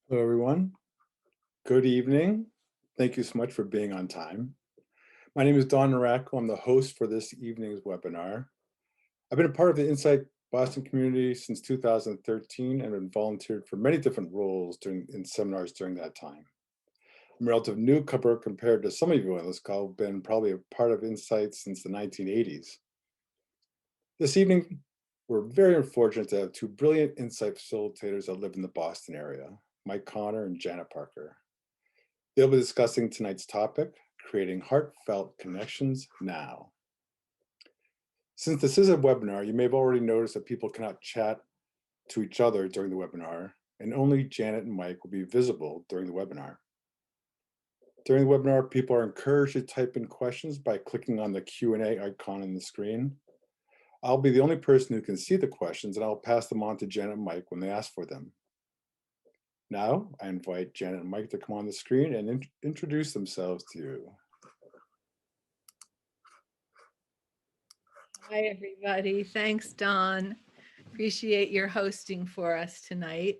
Hello, everyone. Good evening. Thank you so much for being on time. My name is Don Naracco. I'm the host for this evening's webinar. I've been a part of the Insight Boston community since 2013 and been volunteered for many different roles in seminars during that time. I'm a relative newcomer compared to some of you on this call who've been probably a part of Insight since the 1980s. This evening, we're very fortunate to have two brilliant Insight facilitators that live in the Boston area, Mike Connor and Janet Parker. They'll be discussing tonight's topic, creating heartfelt connections now. Since this is a webinar, you may have already noticed that people cannot chat to each other during the webinar, and only Janet and Mike will be visible during the webinar. During the webinar, people are encouraged to type in questions by clicking on the Q&A icon on the screen. I'll be the only person who can see the questions, and I'll pass them on to Janet and Mike when they ask for them. Now, I invite Janet and Mike to come on the screen and introduce themselves to you. Hi, everybody. Thanks, Don. Appreciate your hosting for us tonight.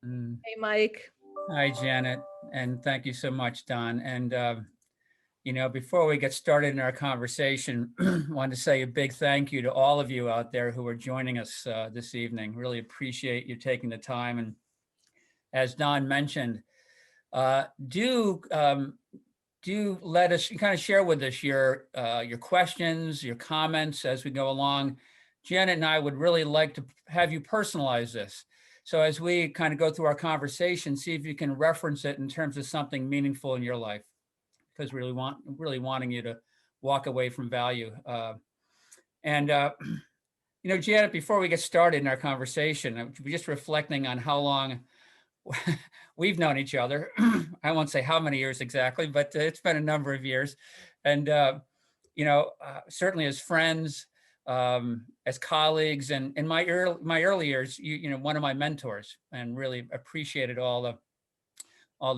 Hey, Mike. Hi, Janet, and thank you so much, Don. And, before we get started in our conversation, I wanted to say a big thank you to all of you out there who are joining us this evening. Really appreciate you taking the time. And as Don mentioned, do let us kind of share with us your questions, your comments as we go along. Janet and I would really like to have you personalize this. So as we kind of go through our conversation, see if you can reference it in terms of something meaningful in your life, because we really wanting you to walk away from value. Janet, before we get started in our conversation, I'm just reflecting on how long we've known each other. I won't say how many years exactly, but it's been a number of years. And, certainly as friends, as colleagues, and in my early years, one of my mentors, and really appreciated all the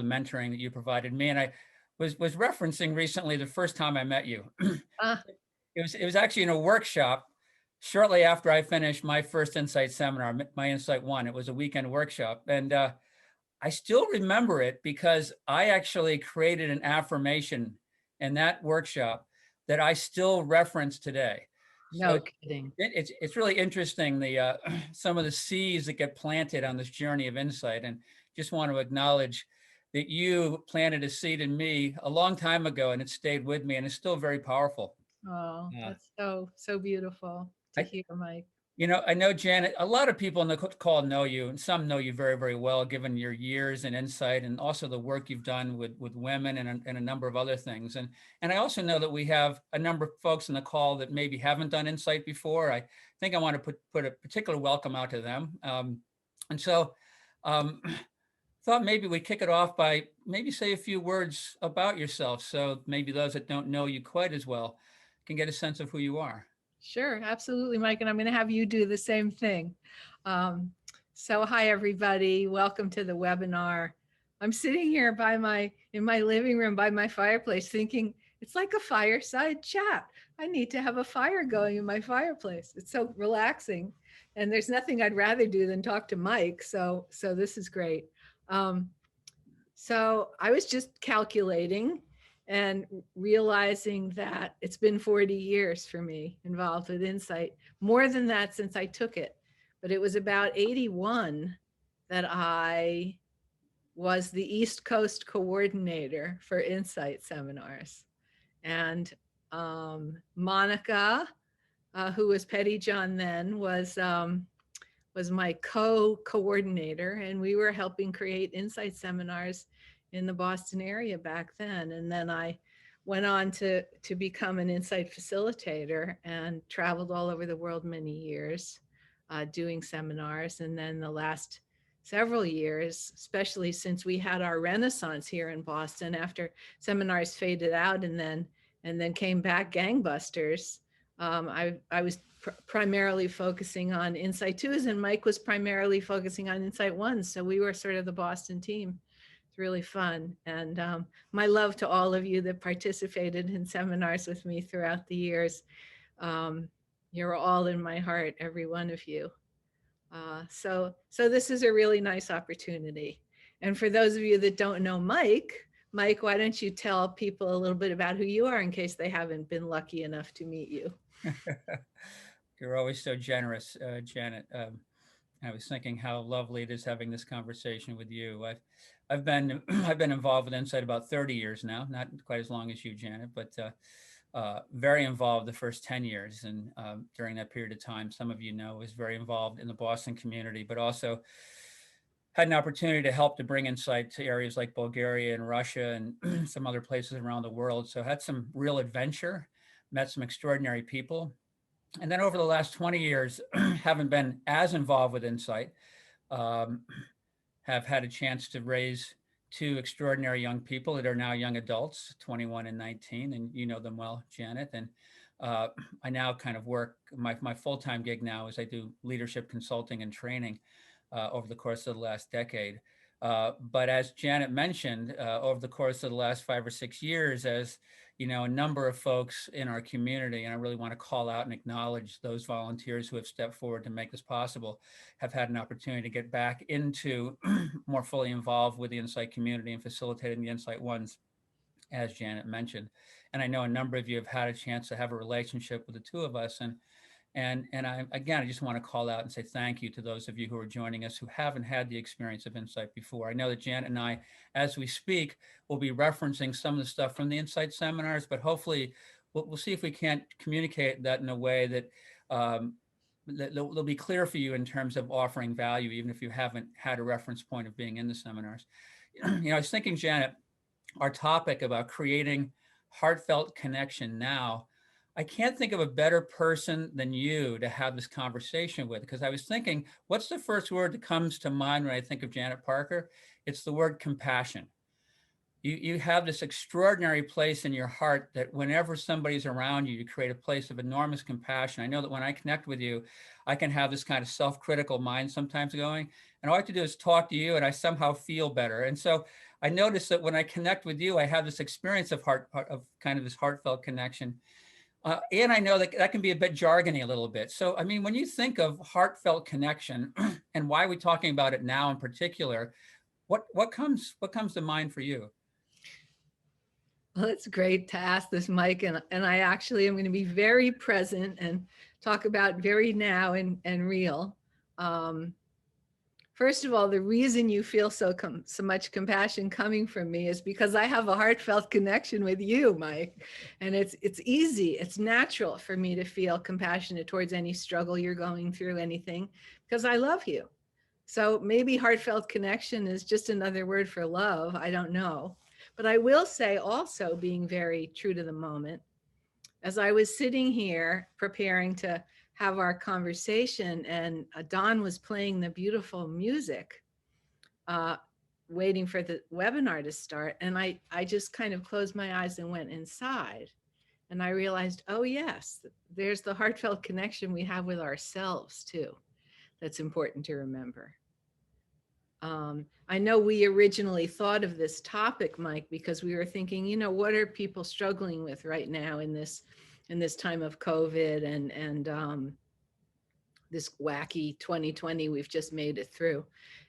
mentoring that you provided me. And I was referencing recently the first time I met you. It was actually in a workshop shortly after I finished my first Insight seminar, my Insight One. It was a weekend workshop, and I still remember it because I actually created an affirmation in that workshop that I still reference today. No kidding. It's really interesting, the some of the seeds that get planted on this journey of insight, and just want to acknowledge that you planted a seed in me a long time ago, and it stayed with me, and it's still very powerful. Oh, that's so beautiful to hear, Mike. I know, Janet, a lot of people on the call know you, and some know you very, very well, given your years and insight, and also the work you've done with women and a number of other things. And I also know that we have a number of folks on the call that maybe haven't done insight before. I think I want to put a particular welcome out to them. Thought maybe we kick it off by maybe say a few words about yourself, so maybe those that don't know you quite as well can get a sense of who you are. Sure, absolutely, Mike. And I'm going to have you do the same thing. So hi, everybody. Welcome to the webinar. I'm sitting here in my living room by my fireplace thinking it's like a fireside chat. I need to have a fire going in my fireplace. It's so relaxing. And there's nothing I'd rather do than talk to Mike. So this is great. So I was just calculating and realizing that it's been 40 years for me involved with Insight, more than that since I took it. But it was about 81 that I was the East Coast coordinator for Insight seminars. And Monica, who was Petty John then, was my co-coordinator, and we were helping create Insight seminars in the Boston area back then. And then I went on to become an Insight facilitator and traveled all over the world many years doing seminars. And then the last several years, especially since we had our renaissance here in Boston after seminars faded out and then came back gangbusters, I was primarily focusing on Insight 2s, and Mike was primarily focusing on Insight 1s. So we were sort of the Boston team. It's really fun. And my love to all of you that participated in seminars with me throughout the years. You're all in my heart, every one of you. So this is a really nice opportunity. And for those of you that don't know Mike, why don't you tell people a little bit about who you are in case they haven't been lucky enough to meet you? You're always so generous, Janet. I was thinking how lovely it is having this conversation with you. I've been I've been involved with Insight about 30 years now, not quite as long as you, Janet, but very involved the first 10 years. And during that period of time, some of you know, was very involved in the Boston community, but also had an opportunity to help to bring Insight to areas like Bulgaria and Russia and some other places around the world. So had some real adventure, met some extraordinary people. And then over the last 20 years, haven't been as involved with Insight, have had a chance to raise two extraordinary young people that are now young adults, 21 and 19, and you know them well, Janet. And I now kind of work, my full-time gig now is I do leadership consulting and training over the course of the last decade. But as Janet mentioned, over the course of the last 5 or 6 years, as you know, a number of folks in our community, and I really want to call out and acknowledge those volunteers who have stepped forward to make this possible, have had an opportunity to get back into more fully involved with the Insight community and facilitating the Insight Ones, as Janet mentioned. And I know a number of you have had a chance to have a relationship with the two of us. And I just want to call out and say thank you to those of you who are joining us who haven't had the experience of Insight before. I know that Janet and I, as we speak, will be referencing some of the stuff from the Insight seminars, but hopefully we'll see if we can't communicate that in a way that they'll be clear for you in terms of offering value, even if you haven't had a reference point of being in the seminars. You know, I was thinking, Janet, our topic about creating heartfelt connection now, I can't think of a better person than you to have this conversation with, because I was thinking, what's the first word that comes to mind when I think of Janet Parker? It's the word compassion. You have this extraordinary place in your heart that whenever somebody's around you, you create a place of enormous compassion. I know that when I connect with you, I can have this kind of self-critical mind sometimes going, and all I have to do is talk to you and I somehow feel better. And so I notice that when I connect with you, I have this experience of kind of this heartfelt connection. And I know that that can be a bit jargony a little bit. So, I mean, when you think of heartfelt connection and why are we talking about it now in particular, what comes to mind for you? Well, it's great to ask this, Mike, and I actually am going to be very present and talk about very now and real. First of all, the reason you feel so much compassion coming from me is because I have a heartfelt connection with you, Mike. And it's easy, it's natural for me to feel compassionate towards any struggle you're going through, anything, because I love you. So maybe heartfelt connection is just another word for love. I don't know. But I will say also, being very true to the moment, as I was sitting here preparing to have our conversation and Don was playing the beautiful music, waiting for the webinar to start. And I just kind of closed my eyes and went inside. And I realized, oh yes, there's the heartfelt connection we have with ourselves too. That's important to remember. I know we originally thought of this topic, Mike, because we were thinking, you know, what are people struggling with right now in this time of COVID and this wacky 2020 we've just made it through.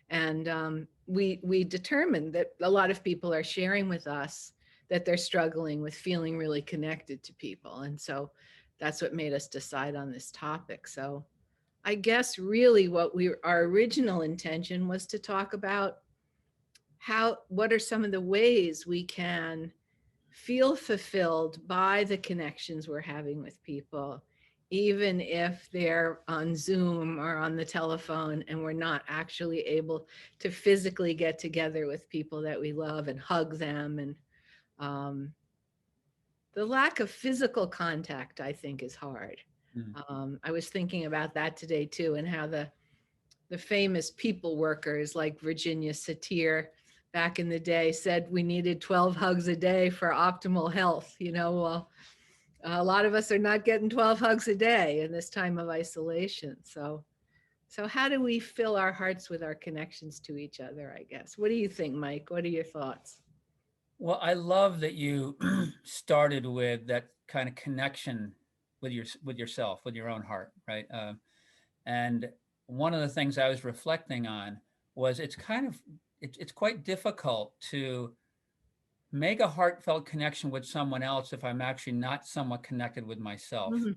And we determined that a lot of people are sharing with us that they're struggling with feeling really connected to people. And so that's what made us decide on this topic. So I guess really our original intention was to talk about what are some of the ways we can feel fulfilled by the connections we're having with people, even if they're on Zoom or on the telephone and we're not actually able to physically get together with people that we love and hug them. And the lack of physical contact, I think, is hard. I was thinking about that today too, and how the famous people workers like Virginia Satir back in the day said we needed 12 hugs a day for optimal health. You know, well, a lot of us are not getting 12 hugs a day in this time of isolation. So how do we fill our hearts with our connections to each other, I guess? What do you think, Mike? What are your thoughts? Well, I love that you started with that kind of connection with yourself, with your own heart, right? And one of the things I was reflecting on was it's kind of it's quite difficult to make a heartfelt connection with someone else if I'm actually not somewhat connected with myself. Mhm.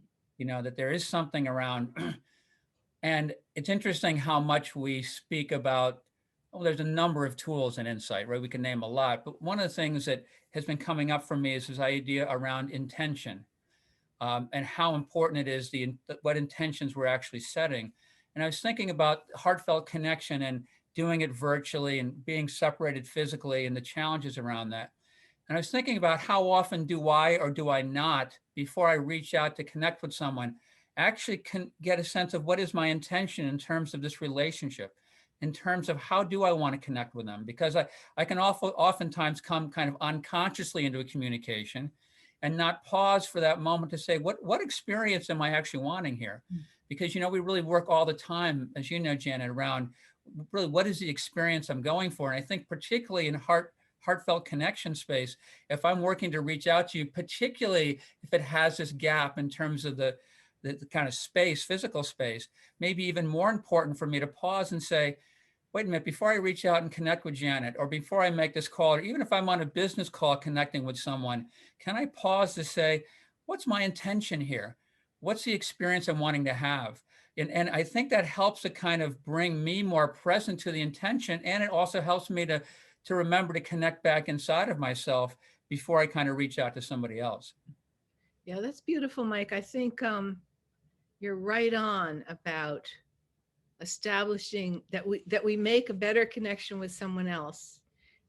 That there is something around, and it's interesting how much we speak about, well, there's a number of tools in Insight, right? We can name a lot, but one of the things that has been coming up for me is this idea around intention, and how important it is what intentions we're actually setting. And I was thinking about heartfelt connection and doing it virtually and being separated physically and the challenges around that. And I was thinking about how often do I or do I not, before I reach out to connect with someone, actually can get a sense of what is my intention in terms of this relationship, in terms of how do I want to connect with them? Because I can oftentimes come kind of unconsciously into a communication and not pause for that moment to say, what experience am I actually wanting here? Because, we really work all the time, as you know, Janet, around really what is the experience I'm going for? And I think particularly in heartfelt connection space, if I'm working to reach out to you, particularly if it has this gap in terms of the kind of space, physical space, maybe even more important for me to pause and say, wait a minute, before I reach out and connect with Janet, or before I make this call, or even if I'm on a business call connecting with someone, can I pause to say, what's my intention here? What's the experience I'm wanting to have? And I think that helps to kind of bring me more present to the intention. And it also helps me to remember to connect back inside of myself before I kind of reach out to somebody else. Yeah, that's beautiful, Mike. I think you're right on about establishing that we make a better connection with someone else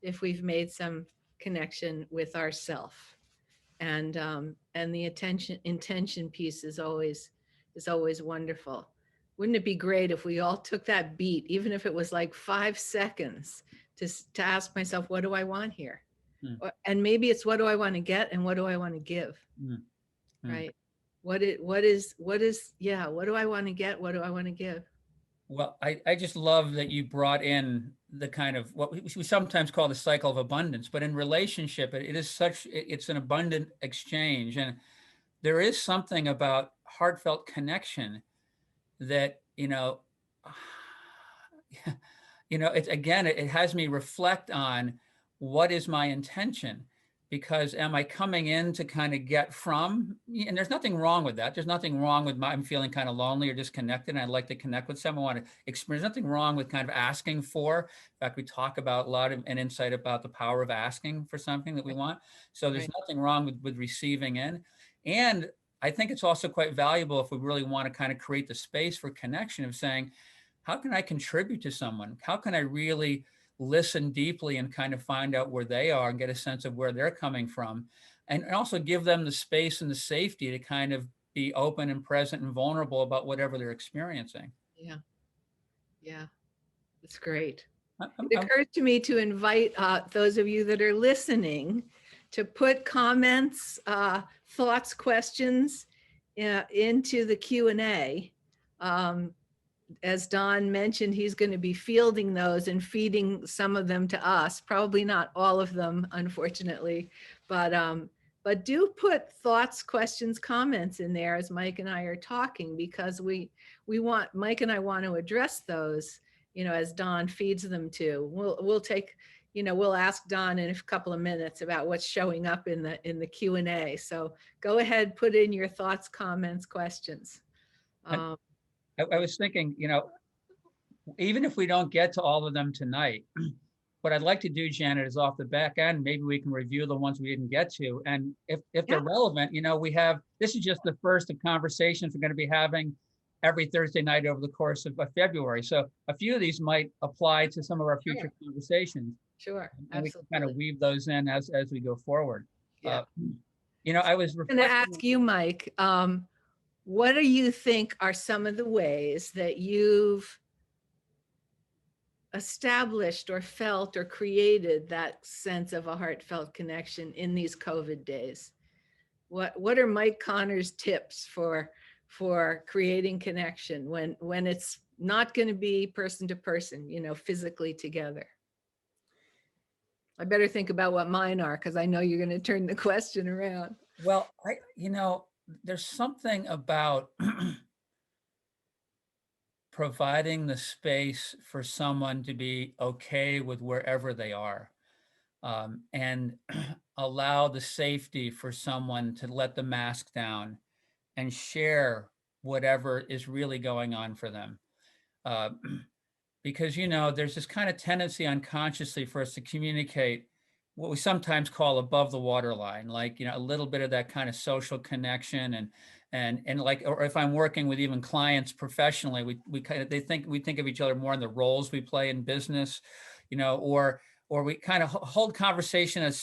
if we've made some connection with ourself. And the intention piece is always wonderful. Wouldn't it be great if we all took that beat, even if it was like 5 seconds, to ask myself, what do I want here? And maybe it's what do I want to get and what do I want to give? Right? What is yeah, what do I want to get? What do I want to give? Well, I just love that you brought in the kind of what we sometimes call the cycle of abundance, but in relationship, it's an abundant exchange. And there is something about heartfelt connection that, it's again, it has me reflect on what is my intention, because am I coming in to kind of get from, and there's nothing wrong with that. There's nothing wrong with I'm feeling kind of lonely or disconnected and I'd like to connect with someone. I want to experience. Nothing wrong with kind of asking for. In fact, we talk about a lot of an insight about the power of asking for something that we want. So there's nothing wrong with receiving in. And I think it's also quite valuable if we really want to kind of create the space for connection of saying, how can I contribute to someone? How can I really listen deeply and kind of find out where they are and get a sense of where they're coming from, and also give them the space and the safety to kind of be open and present and vulnerable about whatever they're experiencing. Yeah, it's great. It occurs to me to invite those of you that are listening to put comments, thoughts, questions into the Q&A. As Don mentioned, he's going to be fielding those and feeding some of them to us. Probably not all of them, unfortunately, but do put thoughts, questions, comments in there as Mike and I are talking, because Mike and I want to address those, as Don feeds them to. We'll take, we'll ask Don in a couple of minutes about what's showing up in the Q&A. So go ahead, put in your thoughts, comments, questions. I was thinking, even if we don't get to all of them tonight, what I'd like to do, Janet, is off the back end, maybe we can review the ones we didn't get to. And if they're relevant, this is just the first of conversations we're going to be having every Thursday night over the course of February. So a few of these might apply to some of our future conversations. Sure, and we can kind of weave those in as we go forward. Yeah. I was going to ask you, Mike, what do you think are some of the ways that you've established or felt or created that sense of a heartfelt connection in these COVID days? What are Mike Connor's tips for creating connection when it's not going to be person to person, physically together? I better think about what mine are, because I know you're going to turn the question around. Well, there's something about providing the space for someone to be okay with wherever they are, and allow the safety for someone to let the mask down and share whatever is really going on for them. Uh, because, there's this kind of tendency unconsciously for us to communicate what we sometimes call above the waterline, like, a little bit of that kind of social connection, and like, or if I'm working with even clients professionally, we think of each other more in the roles we play in business, or we kind of hold conversation at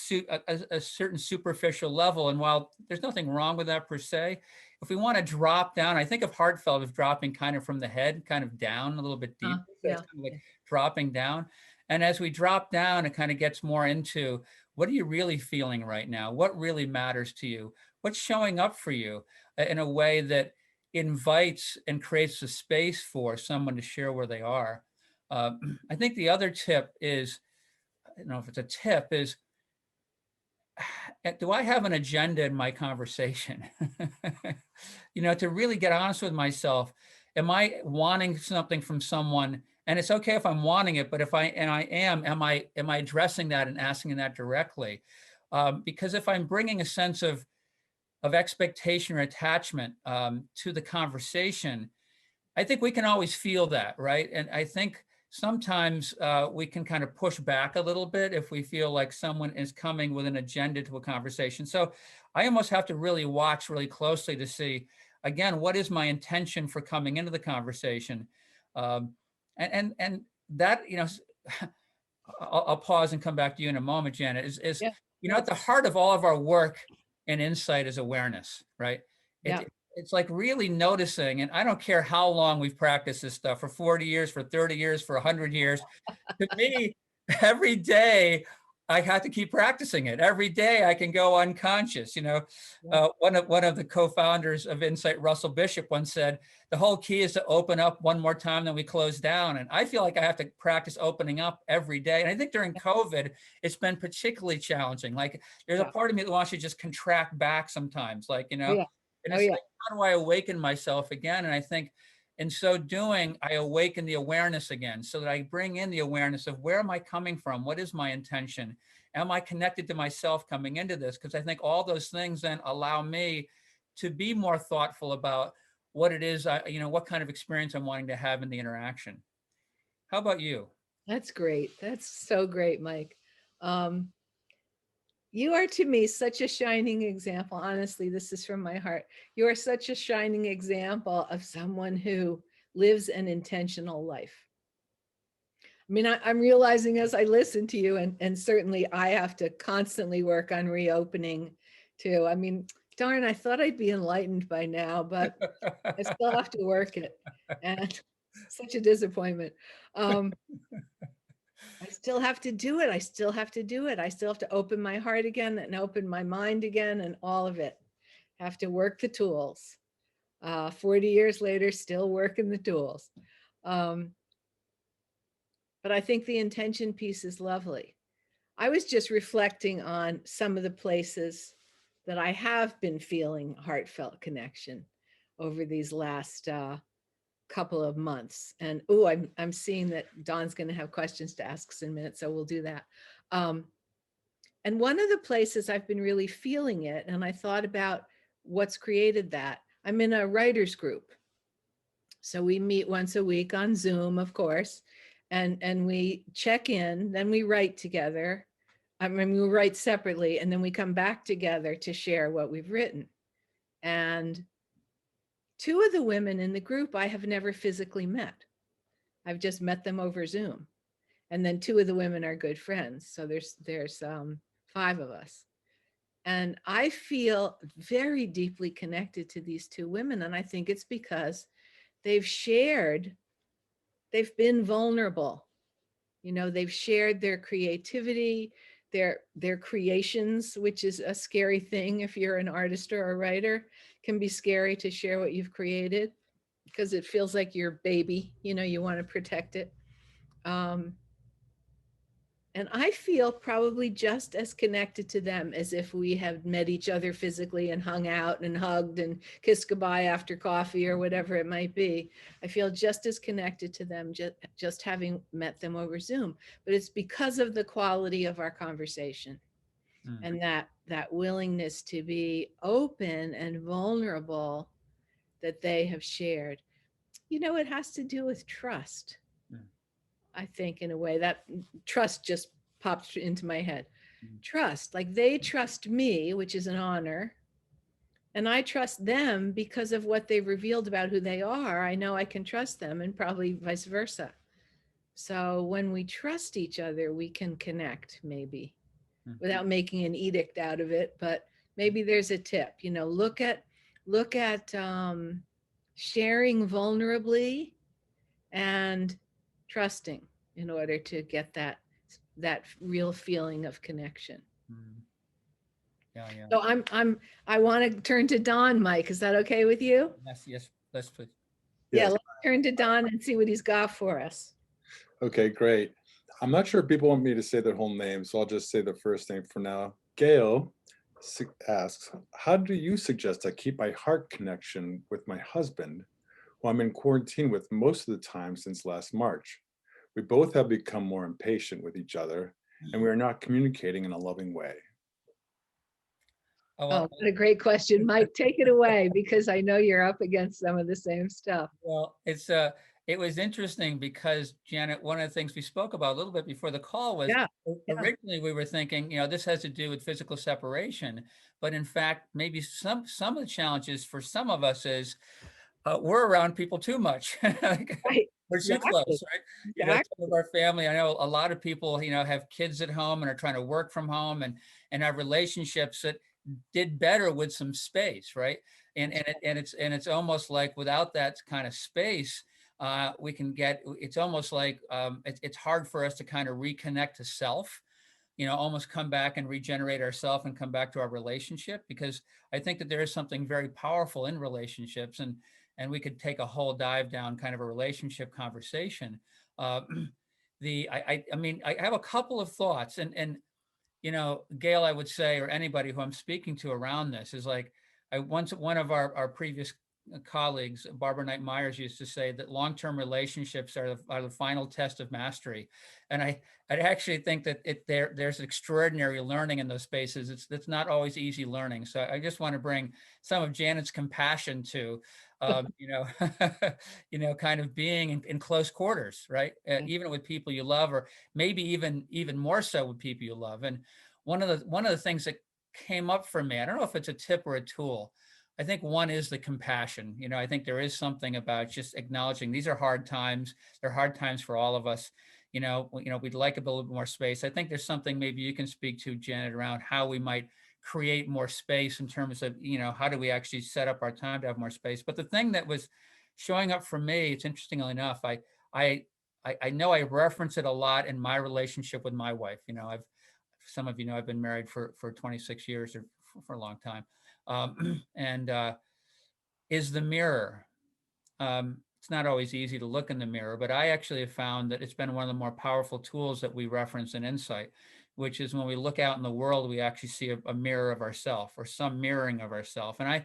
a certain superficial level. And while there's nothing wrong with that per se, if we want to drop down, I think of heartfelt as dropping kind of from the head, kind of down a little bit deeper. So Yeah. it's kind of like dropping down. And as we drop down, it kind of gets more into, what are you really feeling right now? What really matters to you? What's showing up for you in a way that invites and creates a space for someone to share where they are? I think the other tip is, I don't know if it's a tip, is, do I have an agenda in my conversation? To really get honest with myself, am I wanting something from someone? And it's okay if I'm wanting it, but am I addressing that and asking that directly? Because if I'm bringing a sense of expectation or attachment to the conversation, I think we can always feel that, right? And I think sometimes we can kind of push back a little bit if we feel like someone is coming with an agenda to a conversation. So I almost have to really watch really closely to see, again, what is my intention for coming into the conversation? And that, I'll pause and come back to you in a moment, Janet, is Yeah. at the heart of all of our work and insight is awareness, right? Yeah. It's like really noticing, and I don't care how long we've practiced this stuff, for 40 years, for 30 years, for 100 years. To me, every day I have to keep practicing it. Every day I can go unconscious. One of the co-founders of Insight, Russell Bishop, once said, the whole key is to open up one more time than we close down. And I feel like I have to practice opening up every day. And I think during COVID, it's been particularly challenging. Like, there's a part of me that wants to just contract back sometimes, like, Yeah. and it's like, how do I awaken myself again? And I think in so doing, I awaken the awareness again, so that I bring in the awareness of, where am I coming from? What is my intention? Am I connected to myself coming into this? Because I think all those things then allow me to be more thoughtful about what it is, what kind of experience I'm wanting to have in the interaction. How about you? That's great. That's so great, Mike. You are, to me, such a shining example. Honestly, this is from my heart. You are such a shining example of someone who lives an intentional life. I mean, I'm realizing as I listen to you, and certainly I have to constantly work on reopening too. I mean, darn, I thought I'd be enlightened by now, but I still have to work it. And such a disappointment. I still have to do it. I still have to do it. I still have to open my heart again and open my mind again, and all of it. Have to work the tools. 40 years later, still working the tools. But I think the intention piece is lovely. I was just reflecting on some of the places that I have been feeling heartfelt connection over these last couple of months. And I'm seeing that Dawn's going to have questions to ask us in a minute, so we'll do that. And one of the places I've been really feeling it, and I thought about what's created that. I'm in a writers group. So we meet once a week on Zoom, of course, and we check in, then we write together. I mean, we write separately, and then we come back together to share what we've written. And two of the women in the group I have never physically met. I've just met them over Zoom. And then two of the women are good friends. So there's 5 of us. And I feel very deeply connected to these two women. And I think it's because they've been vulnerable. They've shared their creativity, their creations, which is a scary thing. If you're an artist or a writer, can be scary to share what you've created, because it feels like your baby, you want to protect it. And I feel probably just as connected to them as if we had met each other physically and hung out and hugged and kissed goodbye after coffee or whatever it might be. I feel just as connected to them just having met them over Zoom. But it's because of the quality of our conversation Mm. and that willingness to be open and vulnerable that they have shared. It has to do with trust. Mm. I think in a way that trust just popped into my head. Mm. Trust, like they trust me, which is an honor. And I trust them because of what they've revealed about who they are. I know I can trust them, and probably vice versa. So when we trust each other, we can connect maybe without making an edict out of it. But maybe there's a tip, look at sharing vulnerably and trusting in order to get that real feeling of connection. Mm. Yeah. So I want to turn to Don, Mike. Is that okay with you? Yes, let's please. Yeah, Yes. let's turn to Don and see what he's got for us. Okay, great. I'm not sure if people want me to say their whole name, so I'll just say the first name for now. Gail asks, how do you suggest I keep my heart connection with my husband who I'm in quarantine with most of the time since last March? We both have become more impatient with each other, and we are not communicating in a loving way. Oh, what a great question. Mike, take it away, because I know you're up against some of the same stuff. Well, it was interesting because, Janet, one of the things we spoke about a little bit before the call was Yeah. originally we were thinking, this has to do with physical separation, but in fact, maybe some of the challenges for some of us is we're around people too much. Right. We're too close, right? Exactly. Some of our family, I know a lot of people, have kids at home and are trying to work from home and have relationships that did better with some space, right? And it's almost like without that kind of space, we can get. It's almost like it's hard for us to kind of reconnect to self. Almost come back and regenerate ourselves and come back to our relationship, because I think that there is something very powerful in relationships, and we could take a whole dive down kind of a relationship conversation. Uh, I mean, I have a couple of thoughts, and Gail, I would say, or anybody who I'm speaking to around this is like, one of our previous colleagues, Barbara Knight Myers, used to say that long-term relationships are the final test of mastery. And I actually think that there's extraordinary learning in those spaces. It's not always easy learning. So I just want to bring some of Janet's compassion to, kind of being in close quarters, right? Even with people you love, or maybe even more so with people you love. And one of the things that came up for me, I don't know if it's a tip or a tool. I think one is the compassion. I think there is something about just acknowledging these are hard times. They're hard times for all of us. We'd like a little bit more space. I think there's something maybe you can speak to, Janet, around how we might create more space in terms of, how do we actually set up our time to have more space. But the thing that was showing up for me, it's interestingly enough, I know I reference it a lot in my relationship with my wife. Some of you know I've been married for 26 years, or for a long time. And is the mirror. It's not always easy to look in the mirror, but I actually have found that it's been one of the more powerful tools that we reference in Insight, which is when we look out in the world, we actually see a mirror of ourselves, or some mirroring of ourselves. And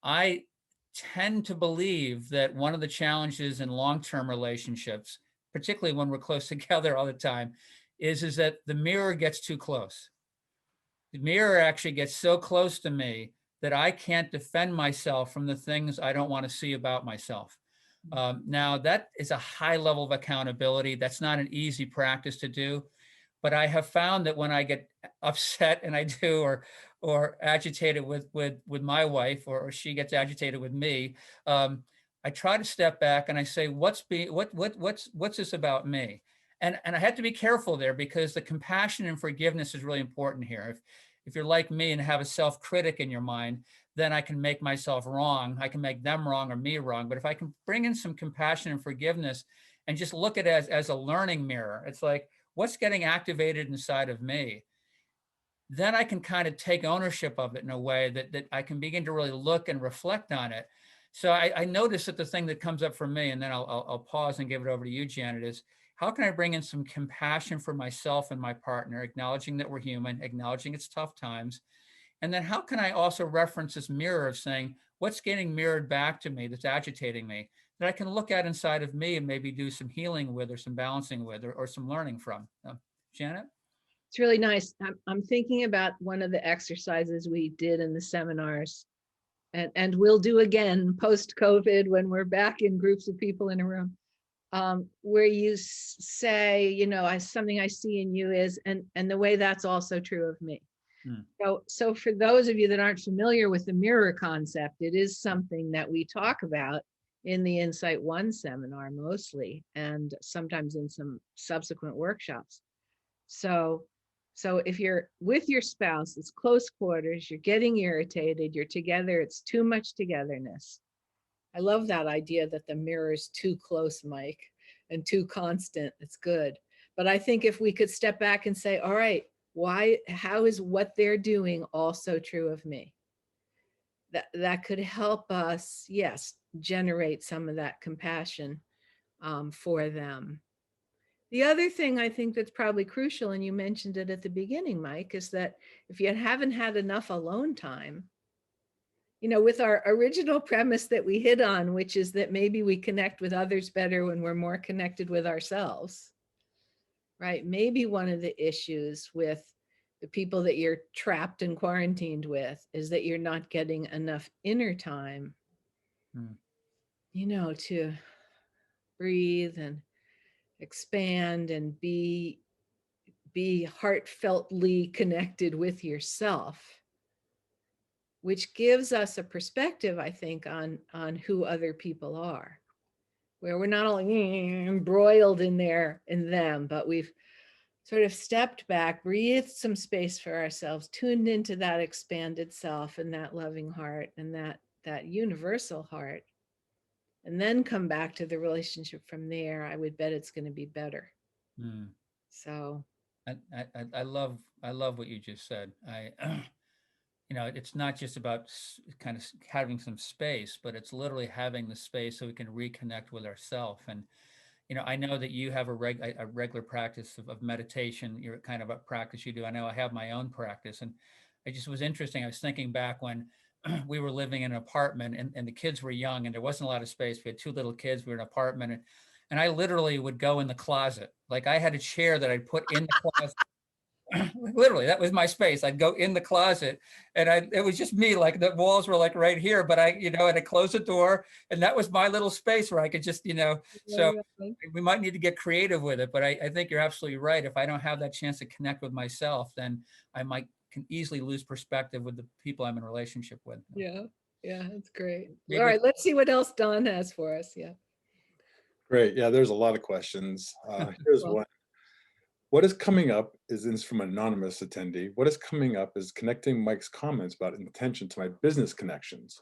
I tend to believe that one of the challenges in long-term relationships, particularly when we're close together all the time, is that the mirror gets too close. The mirror actually gets so close to me that I can't defend myself from the things I don't want to see about myself. Now, that is a high level of accountability. That's not an easy practice to do, but I have found that when I get upset, and I do, or agitated with my wife, or she gets agitated with me, I try to step back and I say, what's this about me? And I have to be careful there, because the compassion and forgiveness is really important here. If you're like me and have a self-critic in your mind, then I can make myself wrong. I can make them wrong or me wrong. But if I can bring in some compassion and forgiveness and just look at it as a learning mirror, it's like, what's getting activated inside of me? Then I can kind of take ownership of it in a way that I can begin to really look and reflect on it. So I notice that the thing that comes up for me, and then I'll pause and give it over to you, Janet, is how can I bring in some compassion for myself and my partner, acknowledging that we're human, acknowledging it's tough times. And then how can I also reference this mirror of saying, what's getting mirrored back to me that's agitating me, that I can look at inside of me and maybe do some healing with, or some balancing with, or some learning from. Janet? It's really nice. I'm thinking about one of the exercises we did in the seminars, and we'll do again post-COVID when we're back in groups of people in a room, where you say, you know, something I see in you is, and the way that's also true of me. So for those of you that aren't familiar with the mirror concept, it is something that we talk about in the Insight One seminar mostly, and sometimes in some subsequent workshops. So if you're with your spouse, it's close quarters, you're getting irritated, you're together, it's too much togetherness. I love that idea that the mirror is too close, Mike, and too constant. It's good. But I think if we could step back and say, all right, how is what they're doing also true of me? That could help us, yes, generate some of that compassion for them. The other thing I think that's probably crucial, and you mentioned it at the beginning, Mike, is that if you haven't had enough alone time, you know, with our original premise that we hit on, which is that maybe we connect with others better when we're more connected with ourselves, right? Maybe one of the issues with the people that you're trapped and quarantined with is that you're not getting enough inner time, you know, to breathe and expand and be heartfeltly connected with yourself, which gives us a perspective, I think, on who other people are, where we're not only embroiled in them, but we've sort of stepped back, breathed some space for ourselves, tuned into that expanded self and that loving heart and that universal heart, and then come back to the relationship from there. I would bet it's going to be better. So I love what you just said. You know, it's not just about kind of having some space, but it's literally having the space so we can reconnect with ourselves. And, you know, I know that you have a regular practice of meditation. You're kind of a practice you do. I know I have my own practice, and it just was interesting. I was thinking back when we were living in an apartment and the kids were young and there wasn't a lot of space. We had two little kids. We were in an apartment, and I literally would go in the closet. Like I had a chair that I'd put in the closet. Literally, that was my space. I'd go in the closet, and it was just me. Like the walls were like right here, but and I closed the door, and that was my little space where I could just, So we might need to get creative with it, but I think you're absolutely right. If I don't have that chance to connect with myself, then I can easily lose perspective with the people I'm in relationship with. yeah, that's great. Maybe All right, let's see what else Don has for us. Yeah. Great. Yeah, there's a lot of questions. Here's Well, one. What is coming up is from an anonymous attendee. What is coming up is connecting Mike's comments about intention to my business connections.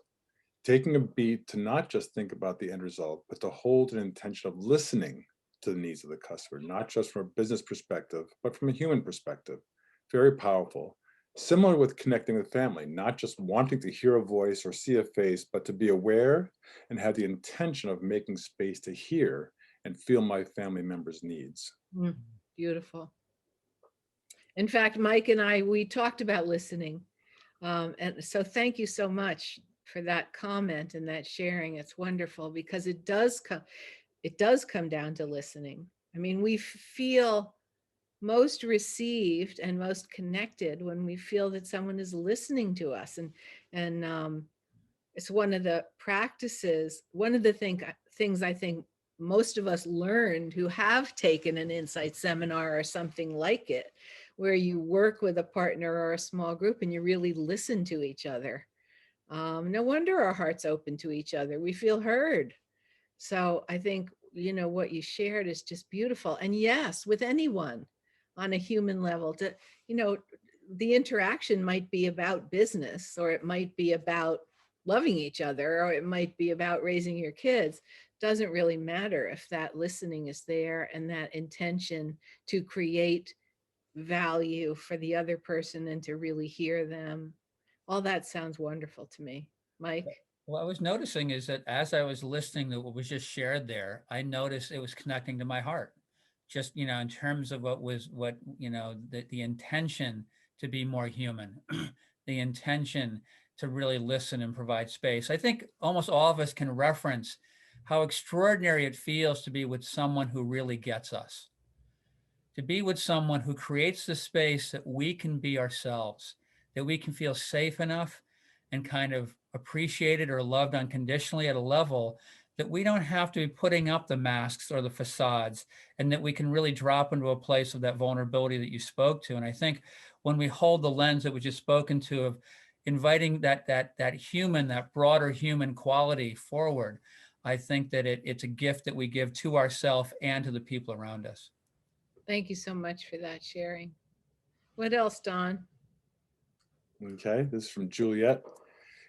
Taking a beat to not just think about the end result, but to hold an intention of listening to the needs of the customer, not just from a business perspective, but from a human perspective. Very powerful. Similar with connecting with family, not just wanting to hear a voice or see a face, but to be aware and have the intention of making space to hear and feel my family members' needs. beautiful. In fact, Mike and we talked about listening. And so thank you so much for that comment and that sharing. It's wonderful because it does come down to listening. I mean, we feel most received and most connected when we feel that someone is listening to us. And it's one of the practices, one of the things I think most of us learned who have taken an insight seminar or something like it, where you work with a partner or a small group and you really listen to each other. No wonder our hearts open to each other. We feel heard. So I think, what you shared is just beautiful. And yes, with anyone on a human level, the interaction might be about business, or it might be about loving each other, or it might be about raising your kids. Doesn't really matter if that listening is there and that intention to create value for the other person and to really hear them. All that sounds wonderful to me. Mike? What I was noticing is that as I was listening to what was just shared there, I noticed it was connecting to my heart. just, in terms of the intention to be more human, the intention to really listen and provide space. I think almost all of us can reference how extraordinary it feels to be with someone who really gets us, to be with someone who creates the space that we can be ourselves, that we can feel safe enough and kind of appreciated or loved unconditionally at a level that we don't have to be putting up the masks or the facades, and that we can really drop into a place of that vulnerability that you spoke to. And I think when we hold the lens that was just spoken to of inviting that human, that broader human quality forward, I think that it's a gift that we give to ourselves and to the people around us. Thank you so much for that sharing. What else, Don? Okay, this is from Juliet.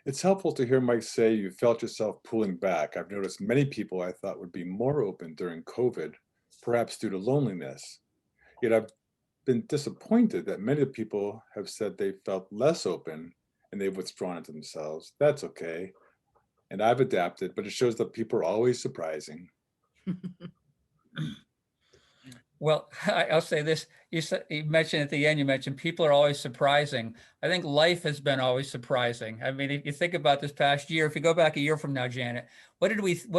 It's helpful to hear Mike say you felt yourself pulling back. I've noticed many people I thought would be more open during COVID, perhaps due to loneliness. Yet I've been disappointed that many people have said they felt less open and they've withdrawn into themselves. That's okay. And I've adapted, but it shows that people are always surprising. Well, I'll say this. You mentioned at the end, you mentioned people are always surprising. I think life has been always surprising. I mean, if you think about this past year, if you go back a year from now, Janet, what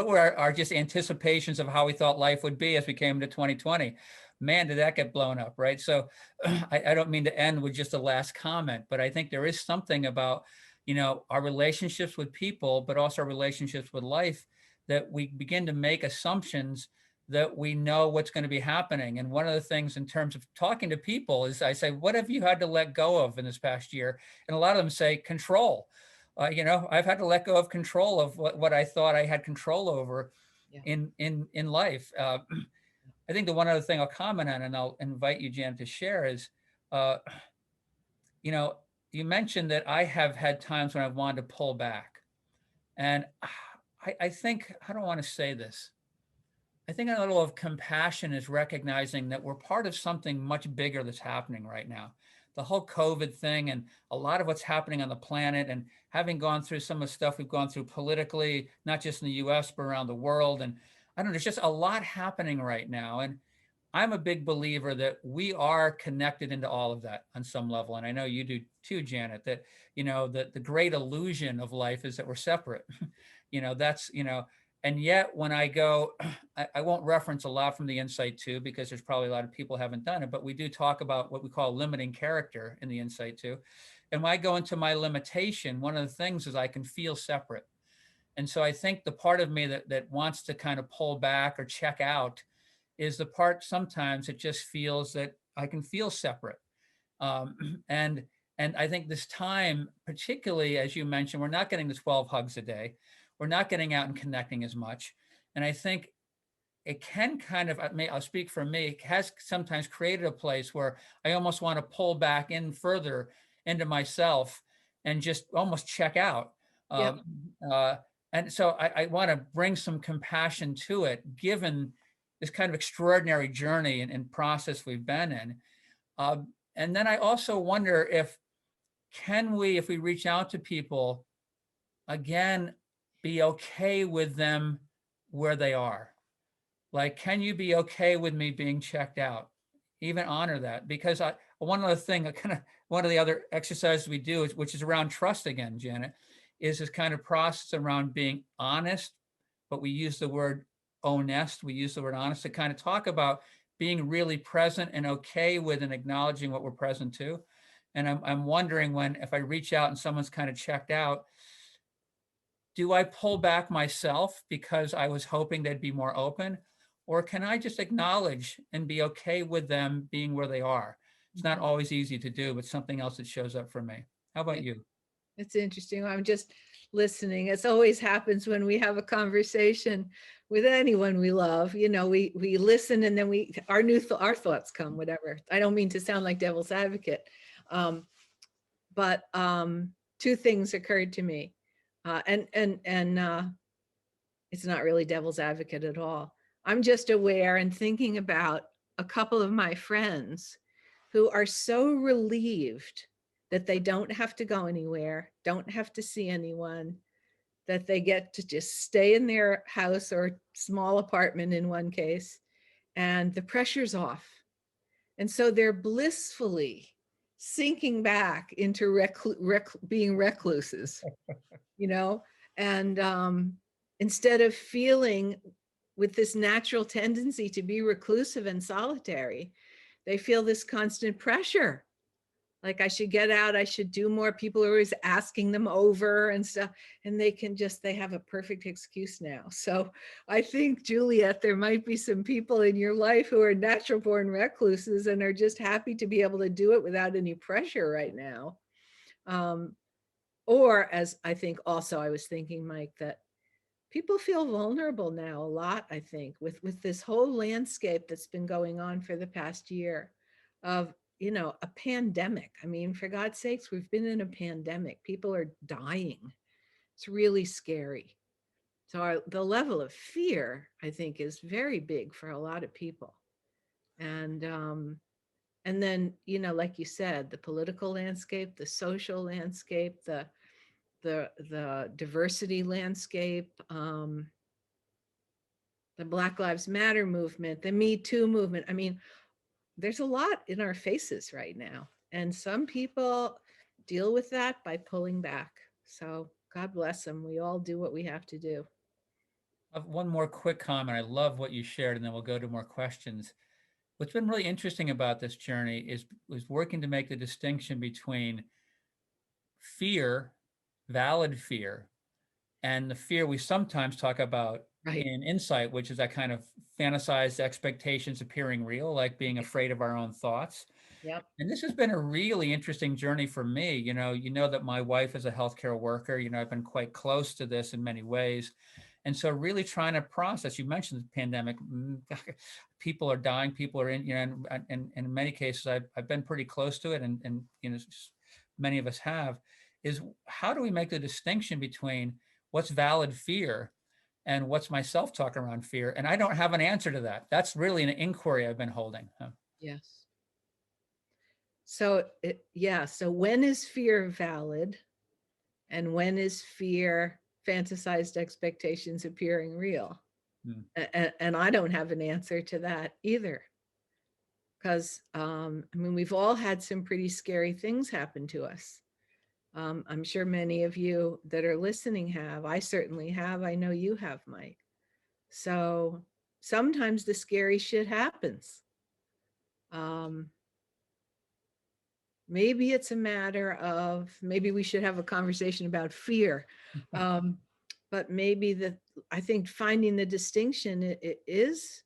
were our just anticipations of how we thought life would be as we came into 2020? Man, did that get blown up, right? So I don't mean to end with just a last comment, but I think there is something about, our relationships with people, but also our relationships with life, that we begin to make assumptions that we know what's going to be happening. And one of the things in terms of talking to people is I say, what have you had to let go of in this past year? And a lot of them say control. I've had to let go of control of what I thought I had control over in life. I think the one other thing I'll comment on, and I'll invite you, Jan, to share is, you mentioned that I have had times when I've wanted to pull back. And I think, I don't want to say this, I think a little of compassion is recognizing that we're part of something much bigger that's happening right now. The whole COVID thing and a lot of what's happening on the planet, and having gone through some of the stuff we've gone through politically, not just in the US, but around the world. And I don't know, there's just a lot happening right now. And I'm a big believer that we are connected into all of that on some level. And I know you do too, Janet, that, that the great illusion of life is that we're separate. And yet when I go, I won't reference a lot from the Insight 2 because there's probably a lot of people haven't done it, but we do talk about what we call limiting character in the Insight 2. And when I go into my limitation, one of the things is I can feel separate. And so I think the part of me that wants to kind of pull back or check out is the part sometimes it just feels that I can feel separate. And I think this time, particularly as you mentioned, we're not getting the 12 hugs a day. We're not getting out and connecting as much. And I think it can kind of, I'll speak for me, it has sometimes created a place where I almost want to pull back in further into myself and just almost check out. Yep. And so I want to bring some compassion to it, given this kind of extraordinary journey and process we've been in. And then I also wonder if we reach out to people, again, be okay with them where they are? Like, can you be okay with me being checked out? Even honor that, because one of the other exercises we do is, which is around trust again, Janet, is this kind of process around being honest, but we use the word honest. We use the word honest to kind of talk about being really present and okay with and acknowledging what we're present to. And I'm wondering if I reach out and someone's kind of checked out, do I pull back myself because I was hoping they'd be more open? Or can I just acknowledge and be okay with them being where they are? It's not always easy to do, but something else that shows up for me. How about you? It's interesting. I'm just listening. It always happens when we have a conversation with anyone we love. We listen and then our thoughts come, whatever. I don't mean to sound like devil's advocate. But two things occurred to me. And it's not really devil's advocate at all. I'm just aware and thinking about a couple of my friends who are so relieved that they don't have to go anywhere, don't have to see anyone, that they get to just stay in their house or small apartment in one case and the pressure's off. And so they're blissfully sinking back into being recluses, you know, and instead of feeling with this natural tendency to be reclusive and solitary, they feel this constant pressure. Like, I should get out, I should do more. People are always asking them over and stuff, and they have a perfect excuse now. So I think, Juliet, there might be some people in your life who are natural born recluses and are just happy to be able to do it without any pressure right now. Or, as I think also I was thinking, Mike, that people feel vulnerable now a lot, I think, with this whole landscape that's been going on for the past year of, a pandemic. I mean, for God's sakes, we've been in a pandemic. People are dying. It's really scary. So the level of fear, I think, is very big for a lot of people. And then, like you said, the political landscape, the social landscape, the diversity landscape, the Black Lives Matter movement, the Me Too movement. I mean, there's a lot in our faces right now. And some people deal with that by pulling back. So God bless them. We all do what we have to do. One more quick comment. I love what you shared, and then we'll go to more questions. What's been really interesting about this journey is working to make the distinction between fear, valid fear, and the fear we sometimes talk about in insight, which is that kind of fantasized expectations appearing real, like being afraid of our own thoughts. Yep. And this has been a really interesting journey for me. You know that my wife is a healthcare worker. I've been quite close to this in many ways. And so really trying to process, you mentioned the pandemic, people are dying, people are in, and in many cases, I've been pretty close to it. And many of us have, is how do we make the distinction between what's valid fear and what's my self-talk around fear? And I don't have an answer to that. That's really an inquiry I've been holding. Yes. So so when is fear valid? And when is fear fantasized expectations appearing real? And I don't have an answer to that either. Because, we've all had some pretty scary things happen to us. I'm sure many of you that are listening have. I certainly have. I know you have, Mike. So sometimes the scary shit happens. Maybe it's a matter of, maybe we should have a conversation about fear. But maybe I think finding the distinction it is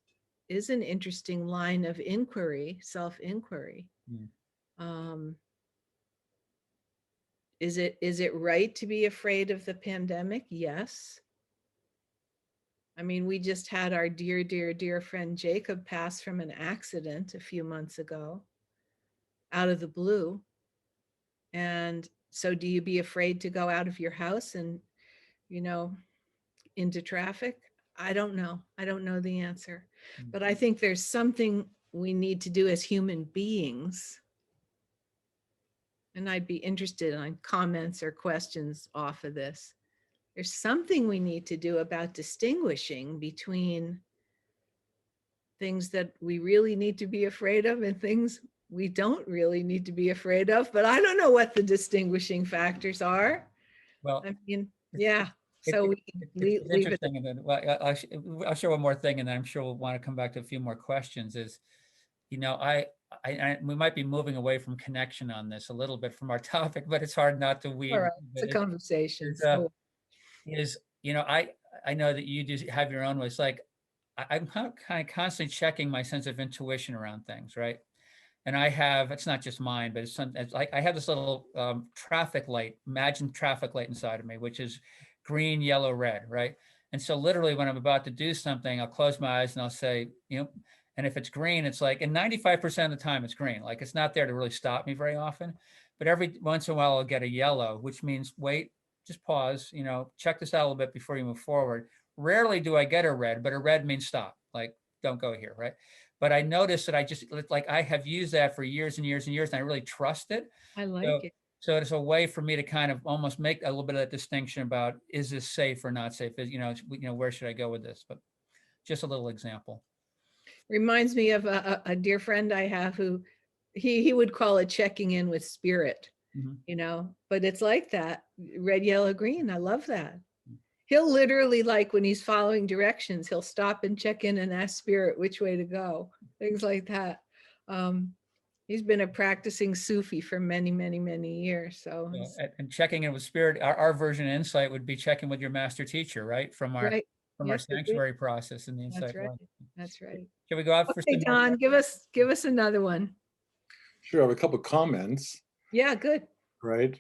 an interesting line of inquiry, self-inquiry. Is it right to be afraid of the pandemic? Yes. We just had our dear, dear, dear friend Jacob pass from an accident a few months ago, out of the blue. And so do you be afraid to go out of your house and, into traffic? I don't know. I don't know the answer. But I think there's something we need to do as human beings. And I'd be interested in comments or questions off of this. There's something we need to do about distinguishing between things that we really need to be afraid of and things we don't really need to be afraid of. But I don't know what the distinguishing factors are. Well, yeah. So it's interesting. And then, well, I'll share one more thing, and then I'm sure we'll want to come back to a few more questions. Is, we might be moving away from connection on this a little bit from our topic, but it's hard not to weave. All right, it's a conversation. I know that you do have your own ways. Like I'm kind of constantly checking my sense of intuition around things, right? And it's not just mine, but it's like I have this little traffic light, imagined traffic light inside of me, which is green, yellow, red, right? And so literally when I'm about to do something, I'll close my eyes and I'll say, and if it's green, it's like, and 95% of the time it's green. Like it's not there to really stop me very often, but every once in a while I'll get a yellow, which means wait, just pause, check this out a little bit before you move forward. Rarely do I get a red, but a red means stop, like don't go here, right? But I noticed that I have used that for years and years and years, and I really trust it. I like it. So it's a way for me to kind of almost make a little bit of that distinction about, is this safe or not safe? Where should I go with this? But just a little example. Reminds me of a dear friend I have who he would call it checking in with spirit, Mhm. but it's like that. Red, yellow, green. I love that. He'll literally, like when he's following directions, he'll stop and check in and ask spirit which way to go, things like that. He's been a practicing Sufi for many, many, many years. So Yeah, and checking in with spirit, our version of insight would be checking with your master teacher, right? From our right. from our Yes, agree. sanctuary process in the That's insight right. life. That's right. Shall we go out for Okay, some more? Don, give us another one. Sure, I have a couple comments, Yeah, good. right?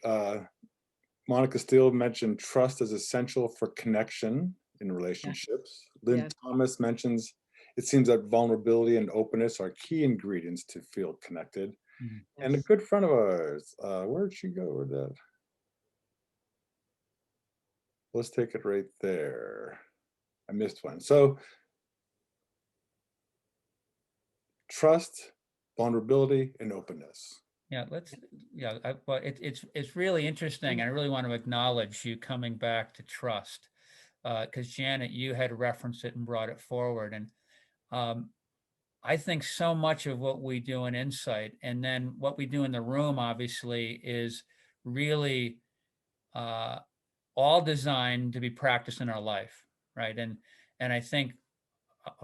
Monica Steele mentioned trust is essential for connection in relationships. Lynn Yeah. Thomas mentions it seems that vulnerability and openness are key ingredients to feel connected. Mhm. And a Yes. good friend of ours, where'd she go? Where'd that? Let's take it right there. I missed one. So trust, vulnerability, and openness. Yeah, well, it's really interesting. I really want to acknowledge you coming back to trust, because Janet, you had referenced it and brought it forward, and um, I think so much of what we do in Insight, and then what we do in the room, obviously, is really uh, all designed to be practiced in our life, right? And I think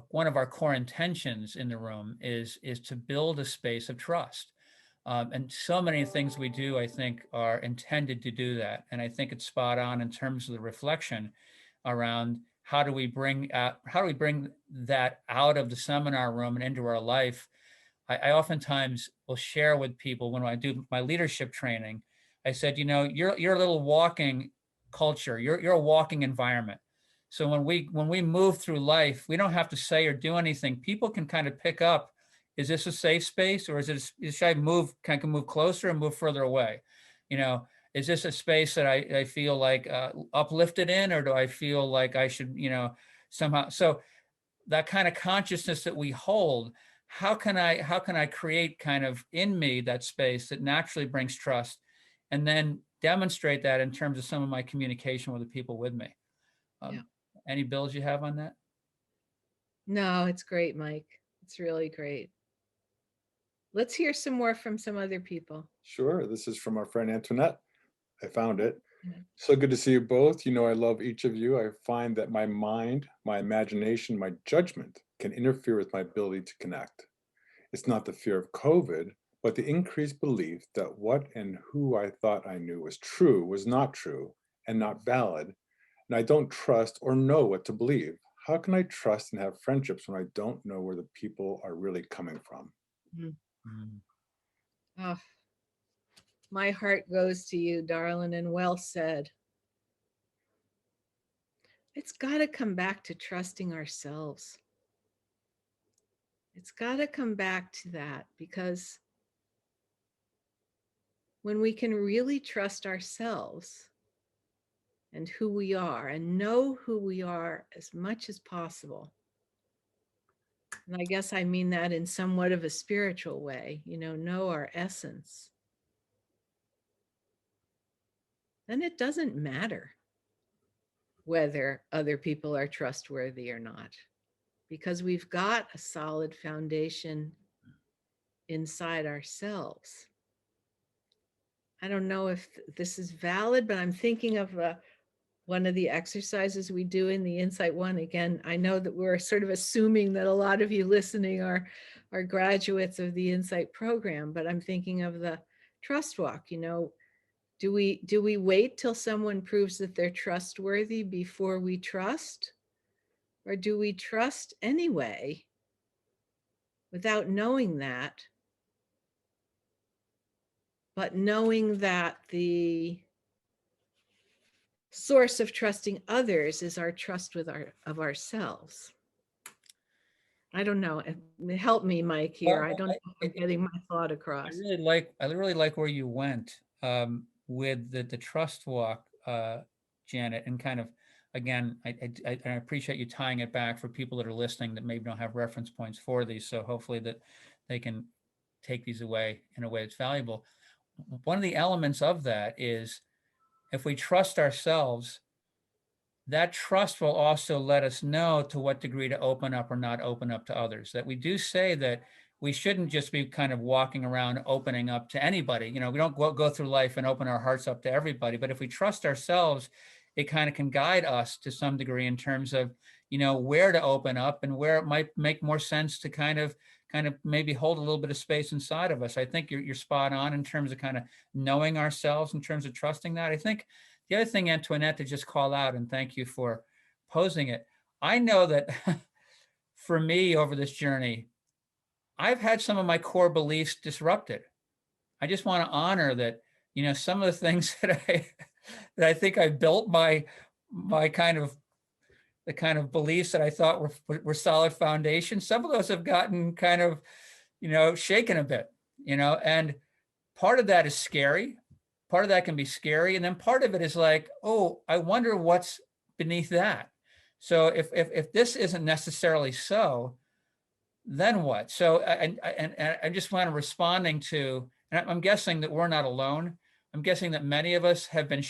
one of our core intentions in the room is to build a space of trust. And so many things we do, I think, are intended to do that. And I think it's spot on in terms of the reflection around how do we bring that out of the seminar room and into our life. I oftentimes will share with people when I do my leadership training. I said, you're a little walking culture. You're a walking environment. So when we move through life, we don't have to say or do anything. People can kind of pick up, is this a safe space, or should I can I move closer and move further away? You know, is this a space that I feel like uplifted in, or do I feel like I should, somehow? So that kind of consciousness that we hold, how can I create kind of in me that space that naturally brings trust, and then demonstrate that in terms of some of my communication with the people with me. Yeah. Any bills you have on that? No, it's great, Mike. It's really great. Let's hear some more from some other people. Sure, this is from our friend Antoinette. I found it. Mhm. So good to see you both. You know, I love each of you. I find that my mind, my imagination, my judgment can interfere with my ability to connect. It's not the fear of COVID, but the increased belief that what and who I thought I knew was true was not true and not valid. And I don't trust or know what to believe. How can I trust and have friendships when I don't know where the people are really coming from? Mhm. Mm. Oh, my heart goes to you, darling, and well said. It's got to come back to trusting ourselves. It's got to come back to that, because when we can really trust ourselves and who we are and know who we are as much as possible, and I guess I mean that in somewhat of a spiritual way, know our essence, then it doesn't matter whether other people are trustworthy or not, because we've got a solid foundation inside ourselves. I don't know if this is valid, but I'm thinking of one of the exercises we do in the Insight One. Again, I know that we're sort of assuming that a lot of you listening are graduates of the Insight program, but I'm thinking of the trust walk. Do we wait till someone proves that they're trustworthy before we trust? Or do we trust anyway without knowing that, but knowing that the source of trusting others is our trust of ourselves? I don't know. Help me, Mike, here. I don't know if I'm getting my thought across. I really like where you went with the trust walk, Janet, and kind of, again, I appreciate you tying it back for people that are listening that maybe don't have reference points for these. So hopefully that they can take these away in a way that's valuable. One of the elements of that is, if we trust ourselves, that trust will also let us know to what degree to open up or not open up to others. That we do say that we shouldn't just be kind of walking around opening up to anybody. You know, we don't go through life and open our hearts up to everybody, but if we trust ourselves, it kind of can guide us to some degree in terms of, you know, where to open up and where it might make more sense to kind of maybe hold a little bit of space inside of us. I think you're spot on in terms of kind of knowing ourselves, in terms of trusting that. I think the other thing, Antoinette, to just call out, and thank you for posing it. I know that for me over this journey, I've had some of my core beliefs disrupted. I just want to honor that, you know, some of the things that I think I built my kind of the kind of beliefs that I thought were solid foundation. Some of those have gotten kind of, you know, shaken a bit, you know, and part of that is scary. Part of that can be scary. And then part of it is like, oh, I wonder what's beneath that. So if this isn't necessarily so, then what? So, and I just want to responding to, and I'm guessing that we're not alone. I'm guessing that many of us have been,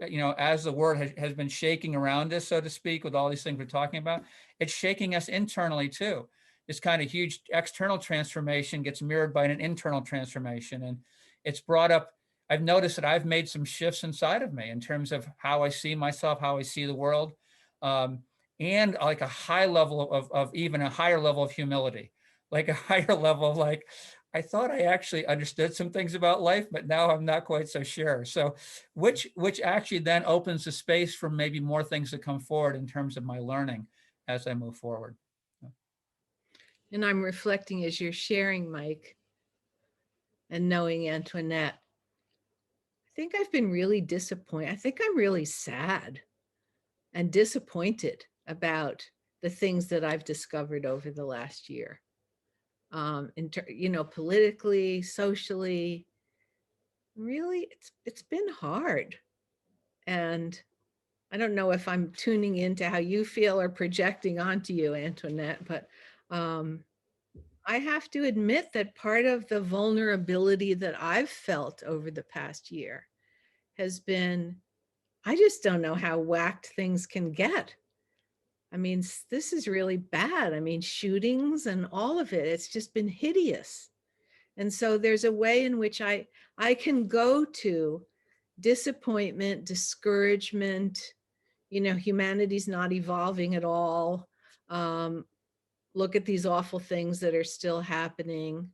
you know, as the word has been shaking around us, so to speak, with all these things we're talking about, it's shaking us internally too. This kind of huge external transformation gets mirrored by an internal transformation. And it's brought up, I've noticed that I've made some shifts inside of me in terms of how I see myself, how I see the world. And like a high level of even a higher level of humility, like a higher level of like, I thought I actually understood some things about life, but now I'm not quite so sure. So which actually then opens the space for maybe more things to come forward in terms of my learning as I move forward. And I'm reflecting as you're sharing, Mike, and knowing Antoinette. I think I've been really disappointed. I think I'm really sad and disappointed about the things that I've discovered over the last year. You know, politically, socially, really, it's been hard. And I don't know if I'm tuning into how you feel or projecting onto you, Antoinette, but I have to admit that part of the vulnerability that I've felt over the past year has been, I just don't know how whacked things can get. I mean, this is really bad. I mean, shootings and all of it, it's just been hideous. And so there's a way in which I can go to disappointment, discouragement, you know, humanity's not evolving at all. Look at these awful things that are still happening.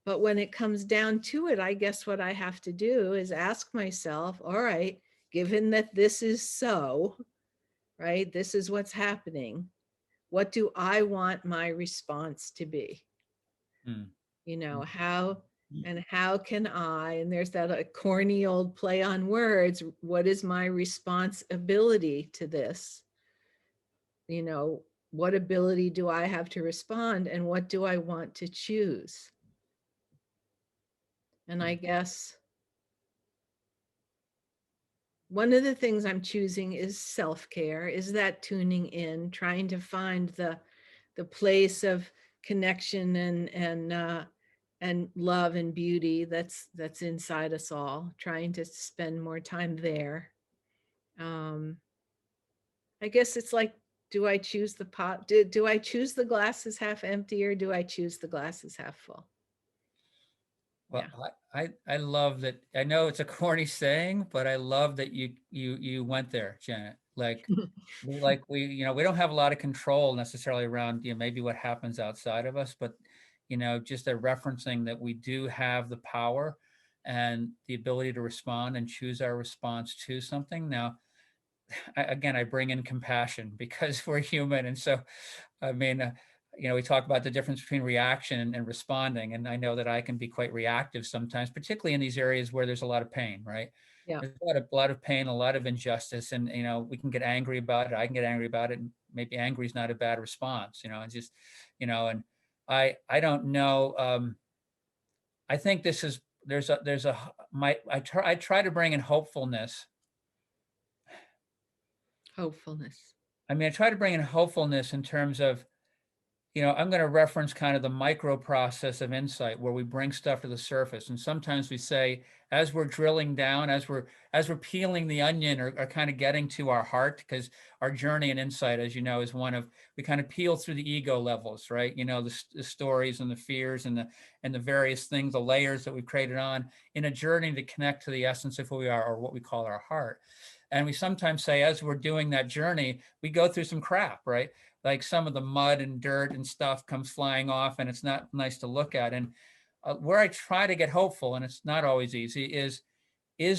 But when it comes down to it, I guess what I have to do is ask myself, all right, given that this is so, right, this is what's happening, what do I want my response to be? You know, how can I, and there's that corny old play on words, what is my responsibility to this? You know, what ability do I have to respond, and what do I want to choose? And I guess one of the things I'm choosing is self-care, is that tuning in, trying to find the place of connection and love and beauty that's inside us all, trying to spend more time there. I guess it's like, do I choose the pot? Do I choose the glasses half empty, or do I choose the glasses half full? Well, I love that. I know it's a corny saying, but I love that you went there, Janet. Like we, you know, we don't have a lot of control necessarily around, you know, maybe what happens outside of us, but, you know, just a referencing that we do have the power and the ability to respond and choose our response to something. Now, again, I bring in compassion because we're human. And so, I mean, you know, we talk about the difference between reaction and responding. And I know that I can be quite reactive sometimes, particularly in these areas where there's a lot of pain, right? Yeah. There's a lot of pain, a lot of injustice. And, you know, we can get angry about it. I can get angry about it. And maybe angry is not a bad response, you know, and just, you know, and I don't know. I think this is, I try to bring in hopefulness. Hopefulness. I mean, I try to bring in hopefulness in terms of, I'm going to reference kind of the micro process of insight where we bring stuff to the surface. And sometimes we say, as we're drilling down, as we're peeling the onion or kind of getting to our heart, because our journey and insight, as you know, is one of, we kind of peel through the ego levels, right? The stories and the fears and the various things, the layers that we've created on in a journey to connect to the essence of who we are, or what we call our heart. And we sometimes say, as we're doing that journey, we go through some crap, right? Like some of the mud and dirt and stuff comes flying off, and it's not nice to look at. And where I try to get hopeful, and it's not always easy, is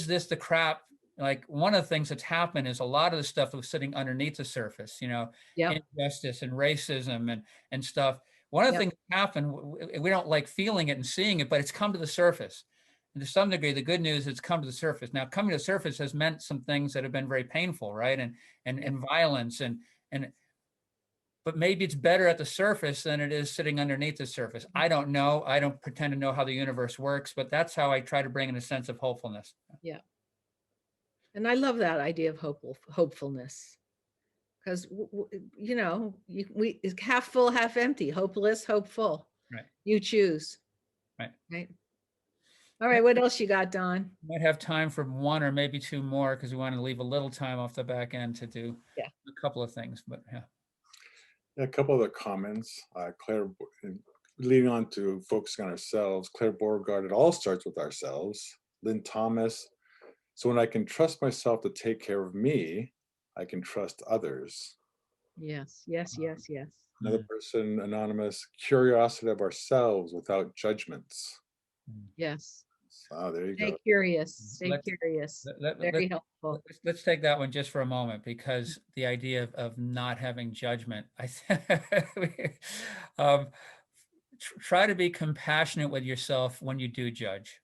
this the crap? Like, one of the things that's happened is a lot of the stuff that was sitting underneath the surface, Yep. injustice and racism and stuff. One of the Yep. things that happened, we don't like feeling it and seeing it, but it's come to the surface. And to some degree, the good news is it's come to the surface. Now, coming to the surface has meant some things that have been very painful, right? And violence and but maybe it's better at the surface than it is sitting underneath the surface. I don't know. I don't pretend to know how the universe works, but that's how I try to bring in a sense of hopefulness. Yeah. And I love that idea of hopefulness, because it's half full, half empty, hopeless, hopeful. Right. You choose. Right. Right. All right. What else you got, Don? Might have time for one or maybe two more, because we want to leave a little time off the back end to do a couple of things. But yeah. A couple other comments. Claire, leading on to focusing on ourselves, Claire Beauregard, it all starts with ourselves. Lynn Thomas, so when I can trust myself to take care of me, I can trust others. Yes, yes, yes, yes. Another person, anonymous, curiosity of ourselves without judgments. Yes. Oh, there you Stay go. curious. Stay curious. Very helpful. Let's take that one just for a moment, because the idea of not having judgment, try to be compassionate with yourself when you do judge.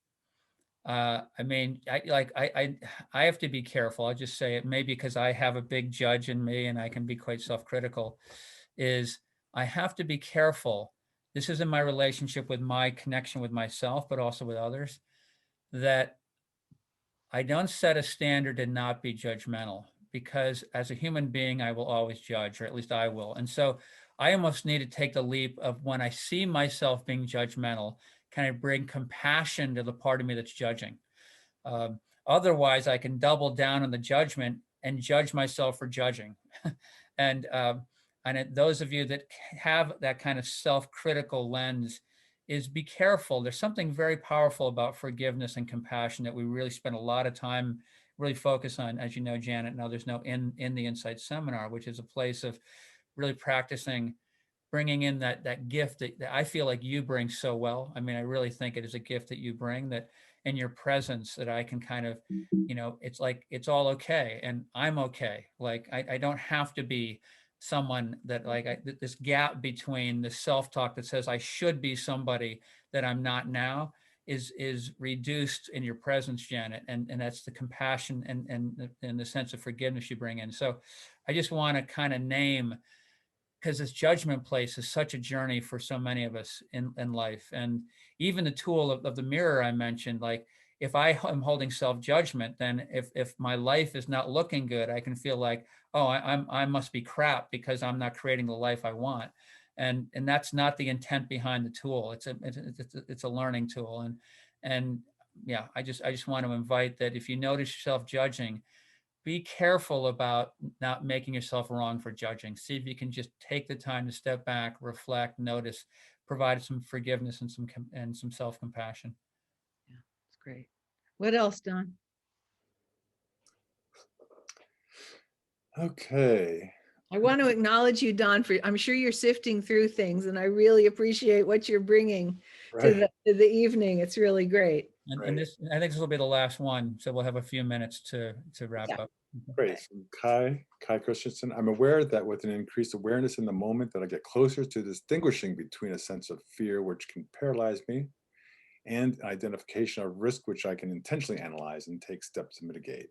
I mean, I have to be careful. I'll just say it, maybe because I have a big judge in me and I can be quite self-critical, is I have to be careful. This is in my relationship with my connection with myself, but also with others, that I don't set a standard to not be judgmental, because as a human being, I will always judge, or at least I will. And so I almost need to take the leap of, when I see myself being judgmental, can I bring compassion to the part of me that's judging? Otherwise, I can double down on the judgment and judge myself for judging. and those of you that have that kind of self-critical lens, is be careful. There's something very powerful about forgiveness and compassion that we really spend a lot of time really focus on, as you know, Janet and others know, in the Insight Seminar, which is a place of really practicing, bringing in that gift that I feel like you bring so well. I mean, I really think it is a gift that you bring, that in your presence, that I can kind of, it's like, it's all okay. And I'm okay. Like, I don't have to be someone that, like, this gap between the self-talk that says I should be somebody that I'm not now is reduced in your presence, Janet. And that's the compassion and the sense of forgiveness you bring in. So I just want to kind of name, because this judgment place is such a journey for so many of us in life. And even the tool of the mirror I mentioned, like, if I am holding self-judgment, then if my life is not looking good, I can feel like, oh, I must be crap because I'm not creating the life I want. And that's not the intent behind the tool. It's a learning tool. And yeah, I just want to invite that if you notice yourself judging, be careful about not making yourself wrong for judging. See if you can just take the time to step back, reflect, notice, provide some forgiveness and some self-compassion. Yeah, it's great. What else, Don? Okay. I want to acknowledge you, Don, for, I'm sure you're sifting through things, and I really appreciate what you're bringing to the evening. It's really great. And this, I think this will be the last one, so we'll have a few minutes to wrap up. Great. So Kai Christensen, I'm aware that with an increased awareness in the moment, that I get closer to distinguishing between a sense of fear, which can paralyze me, and identification of risk, which I can intentionally analyze and take steps to mitigate.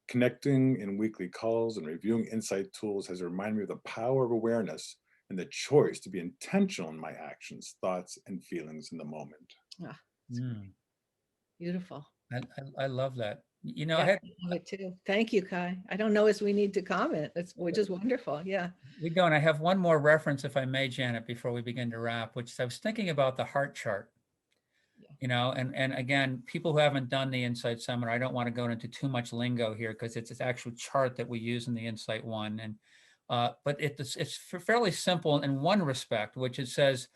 Connecting in weekly calls and reviewing insight tools has reminded me of the power of awareness and the choice to be intentional in my actions, thoughts, and feelings in the moment. Beautiful. I love that. You know, Yeah, I love it too. Thank you, Kai. I don't know as we need to comment. Which is wonderful. Yeah. we don't. I have one more reference, if I may, Janet, before we begin to wrap, which is I was thinking about the heart chart. You know, and again, people who haven't done the Insight Seminar, I don't want to go into too much lingo here because it's an actual chart that we use in the Insight one. And but it's fairly simple in one respect, which it says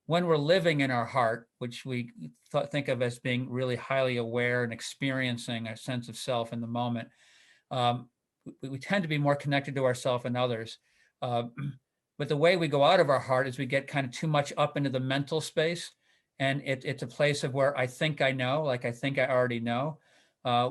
when we're living in our heart, which we think of as being really highly aware and experiencing a sense of self in the moment, um, we tend to be more connected to ourselves and others. Uh, but the way we go out of our heart is we get kind of too much up into the mental space. And it's a place of where I think I know, like I think I already know,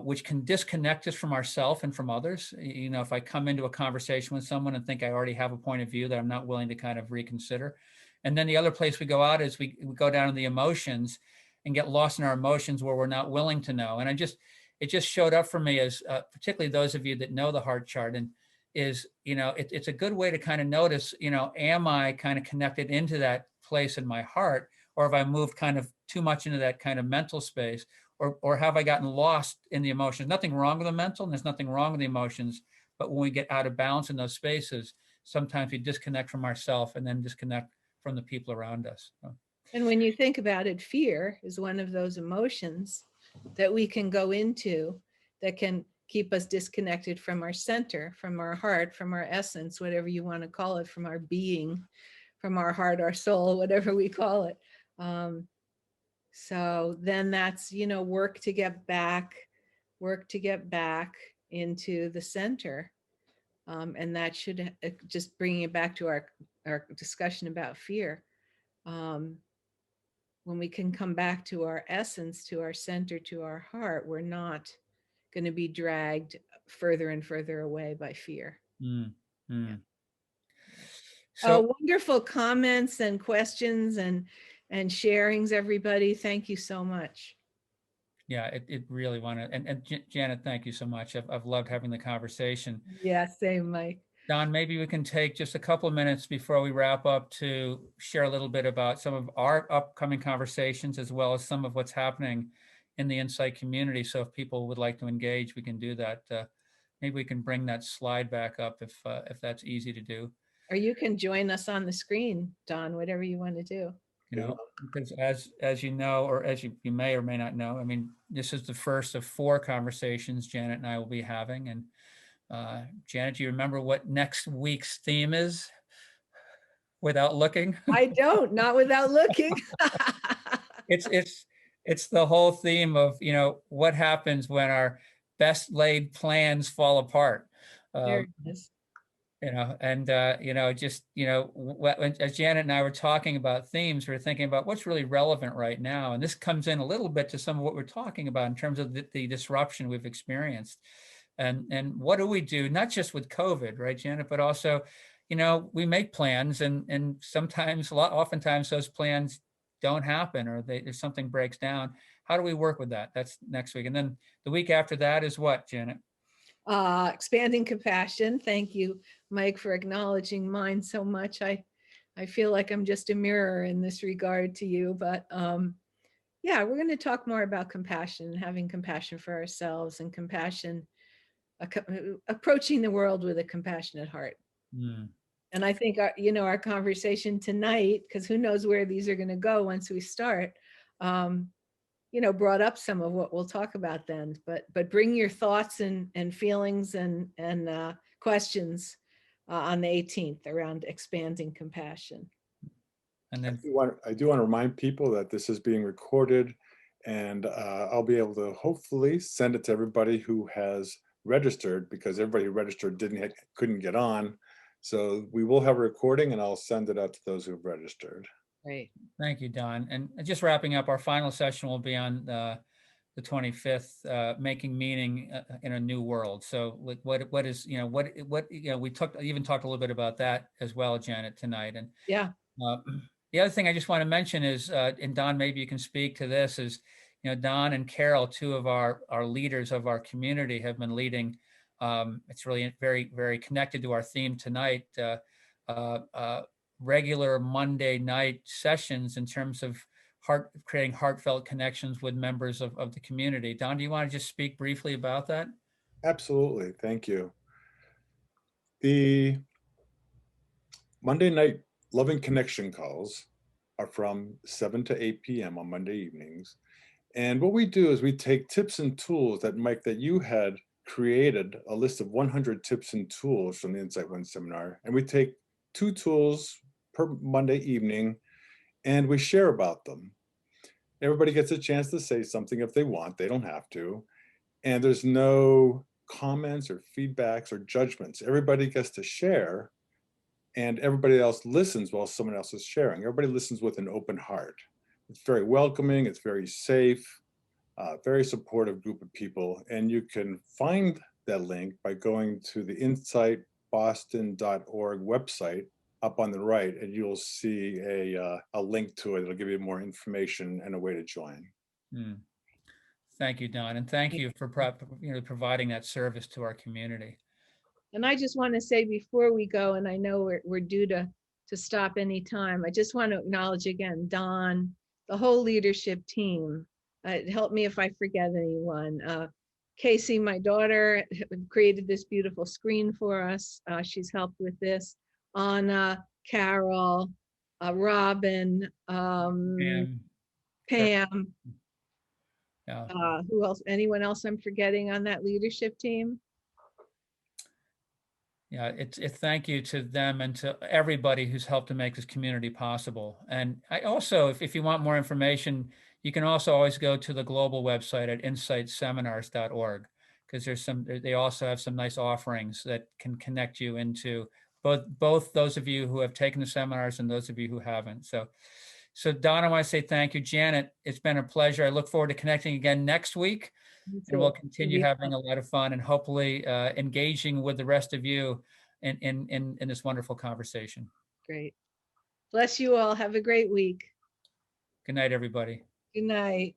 which can disconnect us from ourselves and from others. You know, if I come into a conversation with someone and think I already have a point of view that I'm not willing to kind of reconsider. And then the other place we go out is we go down to the emotions and get lost in our emotions where we're not willing to know. And it just showed up for me as particularly those of you that know the heart chart, and is, you know, it's a good way to kind of notice, you know, am I kind of connected into that place in my heart, or have I moved kind of too much into that kind of mental space, or have I gotten lost in the emotions? Nothing wrong with the mental, and there's nothing wrong with the emotions, but when we get out of balance in those spaces, sometimes we disconnect from ourselves and then disconnect from the people around us. And when you think about it, fear is one of those emotions that we can go into that can keep us disconnected from our center, from our heart, from our essence, whatever you want to call it, from our being, from our heart, our soul, whatever we call it. So then that's, you know, work to get back into the center. And that should just bringing it back to our discussion about fear. When we can come back to our essence, to our center, to our heart, we're not going to be dragged further and further away by fear. Yeah. So wonderful comments and questions and sharings, everybody. Thank you so much. yeah, it really wanted, and Janet, thank you so much. I've loved having the conversation. Yeah, same, Mike. Don, maybe we can take just a couple of minutes before we wrap up to share a little bit about some of our upcoming conversations, as well as some of what's happening in the Insight community. So if people would like to engage, we can do that. Maybe we can bring that slide back up if that's easy to do. Or you can join us on the screen, Don, whatever you want to do. You know, because as you know, or as you may or may not know, I mean, this is the first of 4 conversations Janet and I will be having. And Janet, do you remember what next week's theme is without looking? I don't, not without looking. It's the whole theme of, you know, what happens when our best laid plans fall apart. There it is. You know, and you know, just, you know, as Janet and I were talking about themes, we're thinking about what's really relevant right now. And this comes in a little bit to some of what we're talking about in terms of the disruption we've experienced. And what do we do, not just with COVID, right, Janet, but also, you know, we make plans and sometimes, oftentimes those plans don't happen, or if something breaks down. How do we work with that? That's next week. And then the week after that is what, Janet? Expanding compassion. Thank you, Mike, for acknowledging mine so much. I feel like I'm just a mirror in this regard to you, but yeah, we're going to talk more about compassion, having compassion for ourselves, and compassion, approaching the world with a compassionate heart. And I think our conversation tonight, because who knows where these are going to go once we start, brought up some of what we'll talk about then. But bring your thoughts and feelings and questions on the 18th around expanding compassion. And then I do want to remind people that this is being recorded, and I'll be able to hopefully send it to everybody who has registered, because everybody who registered couldn't get on. So we will have a recording, and I'll send it out to those who've registered. Great. Thank you, Don. And just wrapping up, our final session will be on the 25th, making meaning in a new world. So what is, we even talked a little bit about that as well, Janet, tonight. And yeah. The other thing I just want to mention is, and Don, maybe you can speak to this, is, Don and Carol, 2 of our leaders of our community, have been leading. It's really very, very connected to our theme tonight. Regular Monday night sessions in terms of creating heartfelt connections with members of the community. Don, do you want to just speak briefly about that? Absolutely. Thank you. The Monday night Loving Connection calls are from 7 to 8 p.m. on Monday evenings. And what we do is we take tips and tools that, Mike, that you had created a list of 100 tips and tools from the Insight One seminar. And we take 2 tools per Monday evening and we share about them. Everybody gets a chance to say something if they want, they don't have to. And there's no comments or feedbacks or judgments. Everybody gets to share and everybody else listens while someone else is sharing. Everybody listens with an open heart. It's very welcoming, it's very safe, very supportive group of people. And you can find that link by going to the insightboston.org website up on the right, and you'll see a link to it. It'll give you more information and a way to join. Thank you, Don, and thank you for providing that service to our community. And I just want to say before we go, and I know we're due to stop any time, I just want to acknowledge again, Don, the whole leadership team. Help me if I forget anyone. Casey, my daughter, created this beautiful screen for us. She's helped with this. Anna, Carol, Robin, Pam. Yeah. Who else? Anyone else I'm forgetting on that leadership team? Yeah, thank you to them and to everybody who's helped to make this community possible. And I also, if you want more information, you can also always go to the global website at insightseminars.org, because they also have some nice offerings that can connect you into both those of you who have taken the seminars and those of you who haven't. So Don, I want to say thank you. Janet, it's been a pleasure. I look forward to connecting again next week. And we'll continue having a lot of fun and hopefully engaging with the rest of you in this wonderful conversation. Great. Bless you all. Have a great week. Good night, everybody. Good night.